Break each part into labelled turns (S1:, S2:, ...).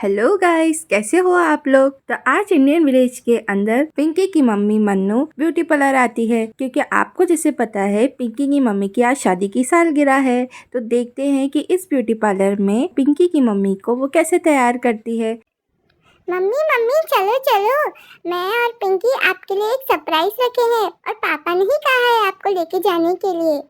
S1: Hello guys, कैसे हो आप लोग। तो आज इंडियन विलेज के अंदर पिंकी की मम्मी मन्नू ब्यूटी पार्लर आती है, क्योंकि आपको जैसे पता है पिंकी की मम्मी की आज शादी की सालगिरह है। तो देखते हैं कि इस ब्यूटी पार्लर में पिंकी की मम्मी को वो कैसे तैयार करती है।
S2: मम्मी मम्मी चलो चलो, मैं और पिंकी आपके लिए एक सरप्राइज रखे हैं और पापा ने ही कहा है आपको लेके जाने के लिए।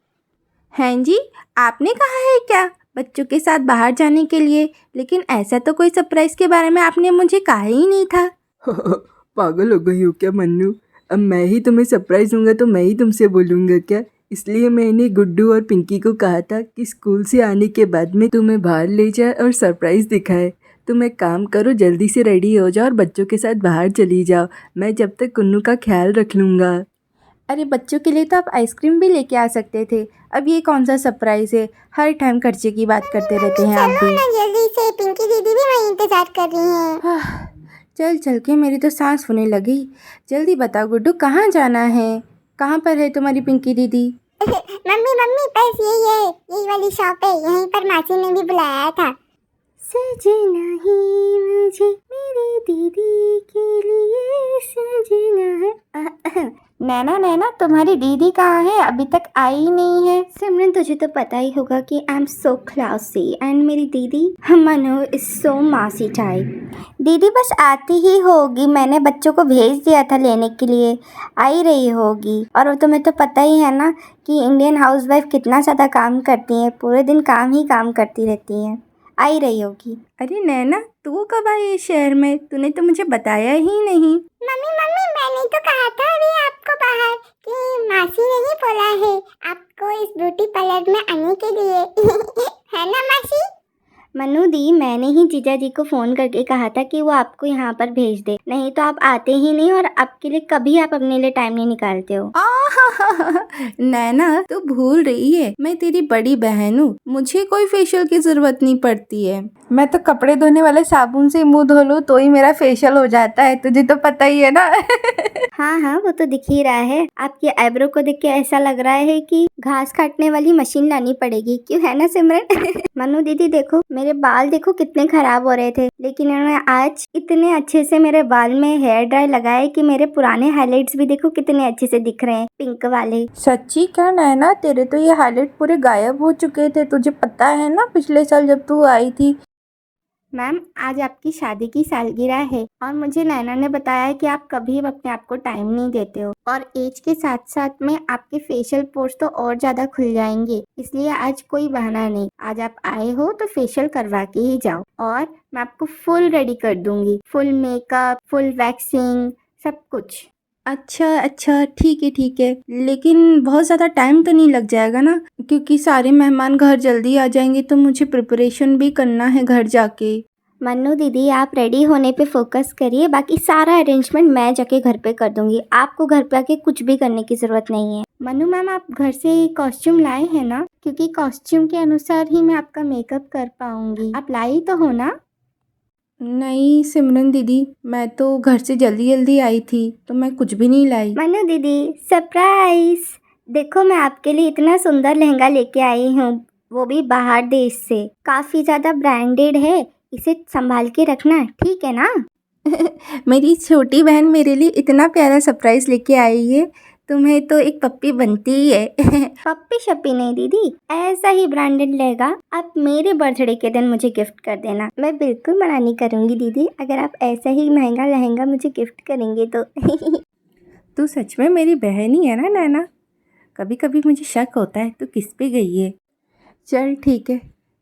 S1: हैं जी, आपने कहा है क्या बच्चों के साथ बाहर जाने के लिए? लेकिन ऐसा तो कोई सरप्राइज के बारे में आपने मुझे कहा ही नहीं था।
S3: पागल हो गई हो क्या मन्नू? अब मैं ही तुम्हें सरप्राइज दूंगा तो मैं ही तुमसे बोलूँगा क्या? इसलिए मैंने गुड्डू और पिंकी को कहा था कि स्कूल से आने के बाद में तुम्हें बाहर ले जाए और सरप्राइज दिखाए। तुम एक काम करो, जल्दी से रेडी हो जाओ और बच्चों के साथ बाहर चली जाओ। मैं जब तक कुन्नू का ख्याल रख लूँगा।
S1: अरे बच्चों के लिए तो आप आइसक्रीम भी लेके आ सकते थे। अब ये कौन सा सरप्राइज है? हर टाइम खर्चे की बात करते रहते हैं आप
S2: चलो
S1: भी।
S2: ना जल्दी से, पिंकी दीदी भी वहीं इंतजार कर रही हैं।
S1: चल चल के मेरी तो सांस होने लगी। जल्दी बताओ गुड्डू, कहाँ जाना है? कहाँ पर है तुम्हारी पिंकी दीदी?
S2: मम्मी मम्मी बस यही वाली शॉप है, यहीं पर मासी ने भी बुलाया था।
S1: सजना ही मुझे मेरी दीदी के लिए सजना है। नैना नैना, तुम्हारी दीदी कहाँ है? अभी तक आई ही नहीं है। सिमरन, तुझे तो पता ही होगा कि I am so classy and मेरी दीदी मनु इज सो मासी टाइप। दीदी बस आती ही होगी, मैंने बच्चों को भेज दिया था लेने के लिए, आ ही रही होगी। और तुम्हें तो पता ही है ना कि इंडियन हाउसवाइफ कितना ज़्यादा काम करती हैं, पूरे दिन काम ही काम करती रहती हैं। आ ही रही होगी। अरे नैना, तू कब आई इस शहर में? तूने तो मुझे बताया ही नहीं।
S2: मम्मी मम्मी मैंने तो कहा था अभी आपको बाहर कि मासी ने ही बोला है आपको इस ब्यूटी पार्लर में आने के लिए। है ना मासी?
S1: मनु दी, मैंने ही जीजा जी को फ़ोन करके कहा था कि वो आपको यहाँ पर भेज दे, नहीं तो आप आते ही नहीं और आपके लिए कभी आप अपने लिए टाइम नहीं निकालते हो। नैना, तू भूल रही है मैं तेरी बड़ी बहन हूँ, मुझे कोई फेशियल की ज़रूरत नहीं पड़ती है। मैं तो कपड़े धोने वाले साबुन से मुंह धो लूँ तो ही मेरा फेशियल हो जाता है, तुझे तो पता ही है ना। हाँ हाँ, वो तो दिख ही रहा है। आपके आईब्रो को देख के ऐसा लग रहा है कि घास काटने वाली मशीन लानी पड़ेगी, क्यों है ना सिमरन? मनु दीदी देखो, मेरे बाल देखो कितने खराब हो रहे थे, लेकिन इन्होंने आज इतने अच्छे से मेरे बाल में हेयर ड्राई लगाए कि मेरे पुराने हाइलाइट्स भी देखो कितने अच्छे से दिख रहे हैं, पिंक वाले। सच्ची क्या नैना? तेरे तो ये हाइलाइट पूरे गायब हो चुके थे, तुझे पता है ना पिछले साल जब तू आई थी। मैम, आज आपकी शादी की सालगिरह है और मुझे नैना ने बताया कि आप कभी अपने आप को टाइम नहीं देते हो और एज के साथ साथ में आपके फेशियल पोर्स तो और ज़्यादा खुल जाएंगे, इसलिए आज कोई बहाना नहीं, आज आप आए हो तो फेशियल करवा के ही जाओ और मैं आपको फुल रेडी कर दूंगी, फुल मेकअप, फुल वैक्सिंग, सब कुछ। अच्छा ठीक है, लेकिन बहुत ज़्यादा टाइम तो नहीं लग जाएगा ना? क्योंकि सारे मेहमान घर जल्दी आ जाएंगे तो मुझे प्रिपरेशन भी करना है घर जाके। मन्नू दीदी, आप रेडी होने पे फोकस करिए, बाकी सारा अरेंजमेंट मैं जाके घर पे कर दूंगी, आपको घर पे आके कुछ भी करने की ज़रूरत नहीं है। मन्नू मैम, आप घर से कॉस्ट्यूम लाए हैं ना? क्योंकि कॉस्ट्यूम के अनुसार ही मैं आपका मेकअप कर पाऊंगी, आप लाई तो हो ना? नहीं सिमरन दीदी, मैं तो घर से जल्दी जल्दी आई थी तो मैं कुछ भी नहीं लाई। मनु दीदी, सरप्राइज! देखो, मैं आपके लिए इतना सुंदर लहंगा लेके आई हूँ, वो भी बाहर देश से, काफ़ी ज़्यादा ब्रांडेड है, इसे संभाल के रखना, ठीक है ना? मेरी छोटी बहन मेरे लिए इतना प्यारा सरप्राइज लेके आई है, तुम्हें तो एक पप्पी बनती ही है। पप्पी शप्पी नहीं दीदी, ऐसा ही ब्रांडेड लहंगा आप मेरे बर्थडे के दिन मुझे गिफ्ट कर देना, मैं बिल्कुल मना नहीं करूँगी दीदी, अगर आप ऐसा ही महंगा लहंगा मुझे गिफ्ट करेंगे तो। तू सच में मेरी बहन ही है ना नैना? कभी कभी मुझे शक होता है तू किस पे गई है। चल ठीक है,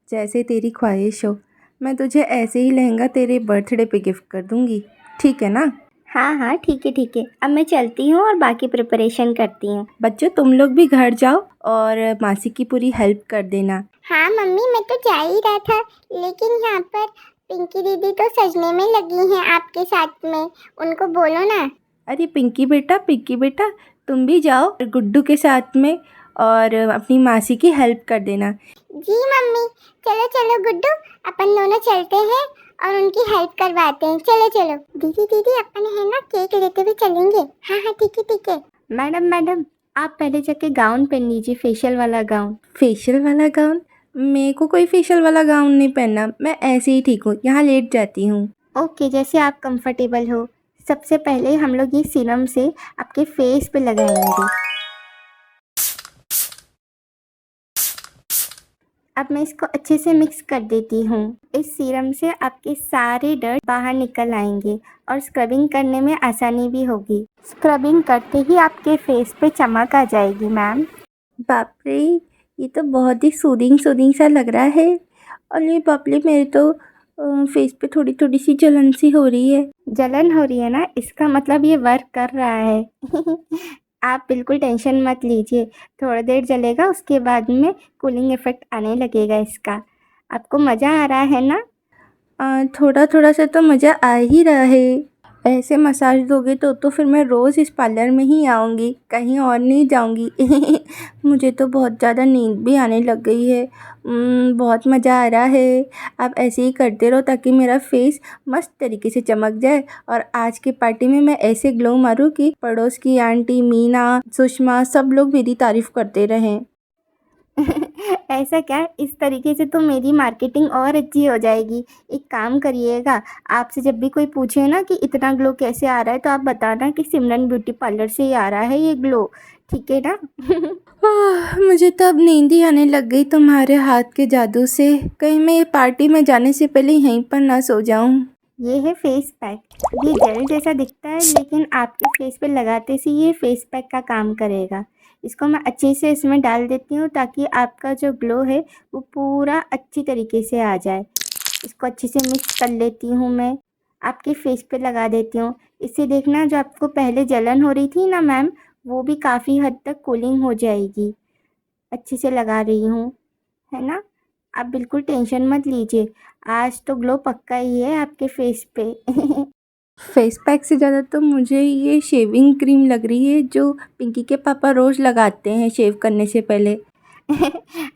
S1: जैसे तेरी ख्वाहिश हो, मैं तुझे ऐसे ही लहंगा तेरे बर्थडे पे गिफ्ट कर दूँगी, ठीक है ना? हाँ ठीक है, अब मैं चलती हूँ और बाकी प्रिपरेशन करती हूँ। बच्चों, तुम लोग भी घर जाओ और मासी की पूरी हेल्प कर देना।
S2: हाँ मम्मी, मैं तो जा ही रहा था, लेकिन यहाँ पर पिंकी दीदी तो सजने में लगी हैं आपके साथ में, उनको बोलो ना।
S1: अरे पिंकी बेटा, तुम भी जाओ गुड्डू के साथ में और अपनी मासी की हेल्प कर देना।
S2: जी मम्मी, चलो चलो गुड्डू, अपन दोनों चलते हैं और उनकी हेल्प करवाते हैं, चलो चलो। दीदी दीदी, अपन है ना केक लेते हुए चलेंगे। हाँ ठीक है।
S1: मैडम, आप पहले जाके गाउन पहन लीजिए, फेशियल वाला गाउन। फेशियल वाला गाउन? मेरे को कोई फेशियल वाला गाउन नहीं पहनना, मैं ऐसे ही ठीक हूँ, यहाँ लेट जाती हूँ।
S2: ओके, जैसे आप कंफर्टेबल हो। सबसे पहले हम लोग ये सीरम से आपके फेस पे लगाएंगे। अब मैं इसको अच्छे से मिक्स कर देती हूँ। इस सीरम से आपके सारे डर्ट बाहर निकल आएंगे और स्क्रबिंग करने में आसानी भी होगी। स्क्रबिंग करते ही आपके फेस पे चमक आ जाएगी मैम।
S1: बाप रे, ये तो बहुत ही सूदिंग सूदिंग सा लग रहा है। और ये बाप रे, मेरे तो फेस पे थोड़ी थोड़ी सी जलन सी हो रही है।
S2: जलन हो रही है ना, इसका मतलब ये वर्क कर रहा है। आप बिल्कुल टेंशन मत लीजिए, थोड़ी देर जलेगा, उसके बाद में कूलिंग इफेक्ट आने लगेगा इसका। आपको मज़ा आ रहा है ना?
S1: थोड़ा थोड़ा सा तो मज़ा आ ही रहा है। ऐसे मसाज दोगे तो फिर मैं रोज़ इस पार्लर में ही आऊँगी, कहीं और नहीं जाऊँगी। मुझे तो बहुत ज़्यादा नींद भी आने लग गई है। बहुत मज़ा आ रहा है। आप ऐसे ही करते रहो ताकि मेरा फेस मस्त तरीके से चमक जाए और आज की पार्टी में मैं ऐसे ग्लो मारूँ कि पड़ोस की आंटी मीना, सुषमा सब लोग मेरी तारीफ़ करते रहें।
S2: ऐसा क्या? इस तरीके से तो मेरी मार्केटिंग और अच्छी हो जाएगी। एक काम करिएगा, आपसे जब भी कोई पूछे ना कि इतना ग्लो कैसे आ रहा है, तो आप बताना कि सिमरन ब्यूटी पार्लर से ही आ रहा है ये ग्लो, ठीक है ना?
S1: मुझे तो अब नींद ही आने लग गई तुम्हारे हाथ के जादू से। कहीं मैं ये पार्टी में जाने से पहले यहीं पर ना सो जाऊं।
S2: ये है फेस पैक। ये जेल जैसा दिखता है, लेकिन आपके फेस पे लगाते से ये फेस पैक का काम करेगा। इसको मैं अच्छे से इसमें डाल देती हूँ ताकि आपका जो ग्लो है वो पूरा अच्छी तरीके से आ जाए। इसको अच्छे से मिक्स कर लेती हूँ मैं, आपके फेस पे लगा देती हूँ। इससे देखना, जो आपको पहले जलन हो रही थी ना मैम, वो भी काफ़ी हद तक कूलिंग हो जाएगी। अच्छे से लगा रही हूँ, है ना? आप बिल्कुल टेंशन मत लीजिए, आज तो ग्लो पक्का ही है आपके फेस पे।
S1: फेस पैक से ज़्यादा तो मुझे ये शेविंग क्रीम लग रही है जो पिंकी के पापा रोज़ लगाते हैं शेव करने से पहले।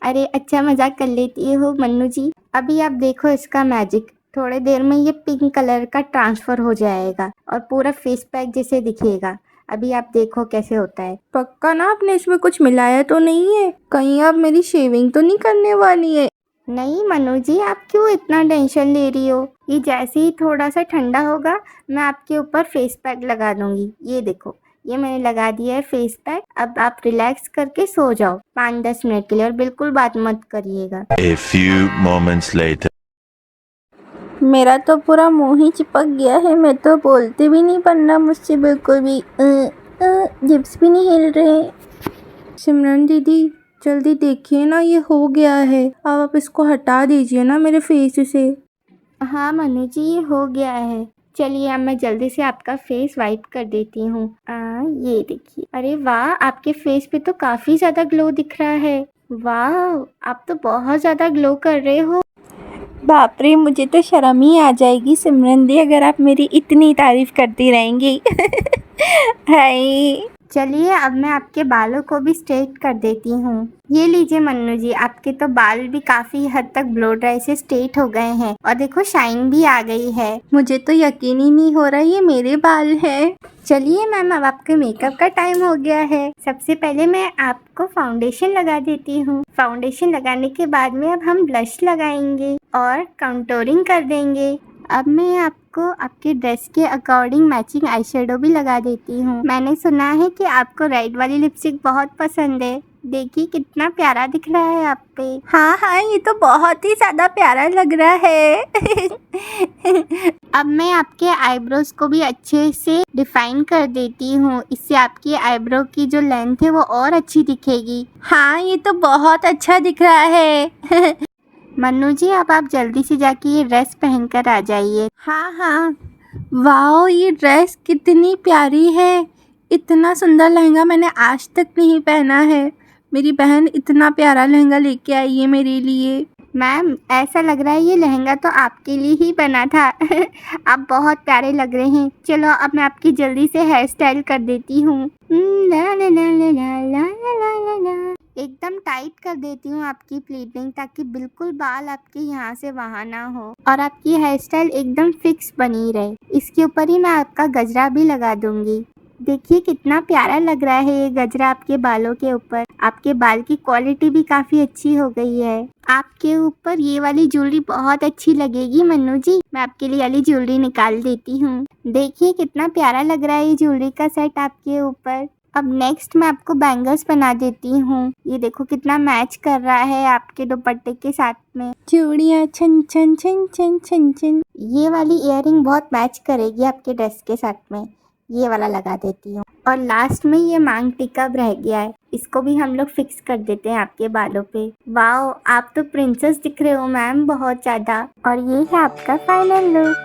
S2: अरे अच्छा मजाक कर लेती हो मन्नू जी। अभी आप देखो इसका मैजिक, थोड़े देर में ये पिंक कलर का ट्रांसफ़र हो जाएगा और पूरा फेस पैक जैसे दिखेगा। अभी आप देखो कैसे होता है।
S1: पक्का ना आपने इसमें कुछ मिलाया तो नहीं है? कहीं आप मेरी शेविंग तो नहीं करने वाली है?
S2: नहीं मनु जी, आप क्यों इतना टेंशन ले रही हो? ये जैसे ही थोड़ा सा ठंडा होगा, मैं आपके ऊपर फेस पैक लगा दूंगी। ये देखो, ये मैंने लगा दिया है फेस पैक। अब आप रिलैक्स करके सो जाओ 5-10 मिनट के लिए, और बिल्कुल बात मत करिएगा।
S4: A few moments later.
S1: मेरा तो पूरा मुंह ही चिपक गया है, मैं तो बोलते भी नहीं बनना मुझसे बिल्कुल भी। लिप्स भी नहीं हिल रहे। सिमरन दीदी जल्दी देखिए ना, ये हो गया है। अब आप इसको हटा दीजिए ना मेरे फेस से।
S2: हाँ मनु जी, ये हो गया है। चलिए अब मैं जल्दी से आपका फेस वाइप कर देती हूँ। ये देखिए, अरे वाह, आपके फेस पे तो काफ़ी ज़्यादा ग्लो दिख रहा है। वाह, आप तो बहुत ज़्यादा ग्लो कर रहे हो।
S1: बाप रे, मुझे तो शर्म ही आ जाएगी सिमरन दी अगर आप मेरी इतनी तारीफ़ करती रहेंगी। हाय।
S2: चलिए अब मैं आपके बालों को भी स्ट्रेट कर देती हूँ। ये लीजिए मन्नू जी, आपके तो बाल भी काफ़ी हद तक ब्लो ड्राई से स्ट्रेट हो गए हैं और देखो शाइन भी आ गई है।
S1: मुझे तो यकीन ही नहीं हो रहा ये मेरे बाल हैं।
S2: चलिए मैम, अब आपके मेकअप का टाइम हो गया है। सबसे पहले मैं आपको फाउंडेशन लगा देती हूँ। फाउंडेशन लगाने के बाद में अब हम ब्लश लगाएंगे और कंटूरिंग कर देंगे। अब मैं आपको आपके ड्रेस के अकॉर्डिंग मैचिंग आई शेडो भी लगा देती हूँ। मैंने सुना है कि आपको रेड वाली लिपस्टिक बहुत पसंद है। देखिए कितना प्यारा दिख रहा है आप पे।
S1: हाँ हाँ, ये तो बहुत ही ज़्यादा प्यारा लग रहा है।
S2: अब मैं आपके आईब्रोज को भी अच्छे से डिफाइन कर देती हूँ। इससे आपकी आईब्रो की जो लेंथ है वो और अच्छी दिखेगी।
S1: हाँ, ये तो बहुत अच्छा दिख रहा है।
S2: मन्नू जी, अब आप जल्दी से जाके ये ड्रेस पहन कर आ जाइए।
S1: हाँ हाँ, वाओ, ये ड्रेस कितनी प्यारी है। इतना सुंदर लहंगा मैंने आज तक नहीं पहना है। मेरी बहन इतना प्यारा लहंगा लेके आई है मेरे लिए।
S2: मैम, ऐसा लग रहा है ये लहंगा तो आपके लिए ही बना था। आप बहुत प्यारे लग रहे हैं। चलो अब मैं आपकी जल्दी से हेयर स्टाइल कर देती हूँ। ला ला ला ला ला ला ला ला ला। एकदम टाइट कर देती हूँ आपकी प्लीटिंग, ताकि बिल्कुल बाल आपके यहाँ से वहाँ ना हो और आपकी हेयर स्टाइल एकदम फिक्स बनी रहे। इसके ऊपर ही मैं आपका गजरा भी लगा दूंगी। देखिए कितना प्यारा लग रहा है ये गजरा आपके बालों के ऊपर। आपके बाल की क्वालिटी भी काफी अच्छी हो गई है। आपके ऊपर ये वाली ज्वेलरी बहुत अच्छी लगेगी मन्नू जी। मैं आपके लिए वाली ज्वेलरी निकाल देती हूँ। देखिए कितना प्यारा लग रहा है ये ज्वेलरी का सेट आपके ऊपर। अब नेक्स्ट मैं आपको बैंगल्स बना देती हूँ। ये देखो कितना मैच कर रहा है आपके दुपट्टे के साथ में।
S1: चूड़ियाँ छन छन छन छन छन छन।
S2: ये वाली इयररिंग बहुत मैच करेगी आपके ड्रेस के साथ में। ये वाला लगा देती हूँ। और लास्ट में ये मांग टिक्का रह गया है, इसको भी हम लोग फिक्स कर देते हैं आपके बालों पे। वाओ, आप तो प्रिंसेस दिख रहे हो मैम बहुत ज़्यादा। और ये है आपका final look.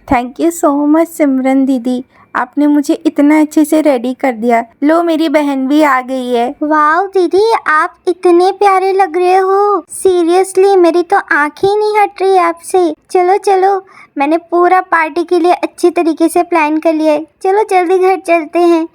S1: Thank you so much Simran दीदी, आपने मुझे इतना अच्छे से रेडी कर दिया। लो मेरी बहन भी आ गई है।
S2: वाओ दीदी, आप इतने प्यारे लग रहे हो। सीरियसली मेरी तो आंखें ही नहीं हट रही आपसे। चलो चलो, मैंने पूरा पार्टी के लिए अच्छी तरीके से प्लान कर लिया है। चलो जल्दी घर चलते हैं।